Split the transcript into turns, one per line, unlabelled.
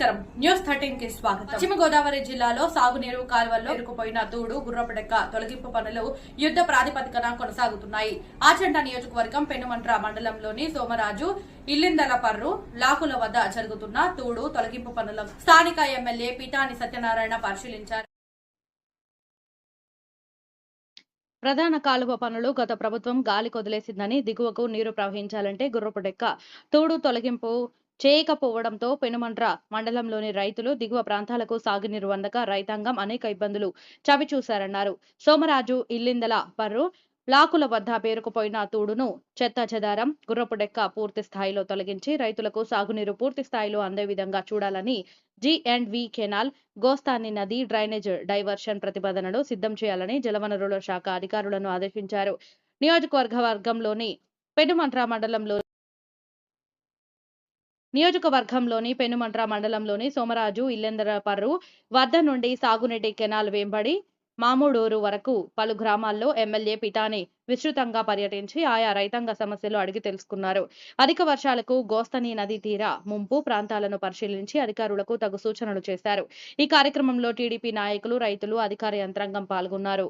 నమస్కారం. న్యూస్ 13 కి స్వాగతం. పశ్చిమ గోదావరి జిల్లాలో సాగునీరు కాలువల్లో ఇరుకుపోయిన తూడు గుర్రపుడెక్క తొలగింపు పనులు యుద్ధ ప్రాతిపదికన కొనసాగుతున్నాయి. ఆచంట నియోజకవర్గం పెనుమంట్ర మండలంలోని సోమరాజు ఇల్లిందలపర్రు లాకుల వద్ద జరుగుతున్న తూడు తొలగింపు పనులను స్థానిక ఎమ్మెల్యే పీతాని సత్యనారాయణ పరిశీలించారు.
ప్రధాన కాలువ పనులు గత ప్రభుత్వం గాలి కొదిలేసిందని దిగువకు నీరు ప్రవహించాలంటే గుర్రపుడెక్క తూడు తొలగింపు చేయకపోవడంతో పెనుమంట్ర మండలంలోని రైతులు దిగువ ప్రాంతాలకు సాగునీరు అందక రైతాంగం అనేక ఇబ్బందులు చవిచూశారన్నారు. సోమరాజు ఇల్లిందల పర్రు లాకుల వద్ద పేరుకుపోయిన తూడును చెత్త చెదారం గుర్రపుడెక్క పూర్తి స్థాయిలో తొలగించి రైతులకు సాగునీరు పూర్తి స్థాయిలో అందే విధంగా చూడాలని G&V కెనాల్, గోస్తాని నది డ్రైనేజ్ డైవర్షన్ ప్రతిపాదనలు సిద్ధం చేయాలని జలవనరుల శాఖ అధికారులను ఆదేశించారు. నియోజకవర్గంలోని పెనుమంట్ర మండలంలోని సోమరాజు ఇల్లెందరపర్రు వద్ద నుండి సాగునీటి కెనాల్ వెంబడి మామూడూరు వరకు పలు గ్రామాల్లో ఎమ్మెల్యే పీతాని విస్తృతంగా పర్యటించి ఆయా రైతాంగ సమస్యలు అడిగి తెలుసుకున్నారు. అధిక వర్షాలకు గోస్తని నది తీర ముంపు ప్రాంతాలను పరిశీలించి అధికారులకు తగు సూచనలు చేశారు. ఈ కార్యక్రమంలో టీడీపీ నాయకులు, రైతులు, అధికార యంత్రాంగం పాల్గొన్నారు.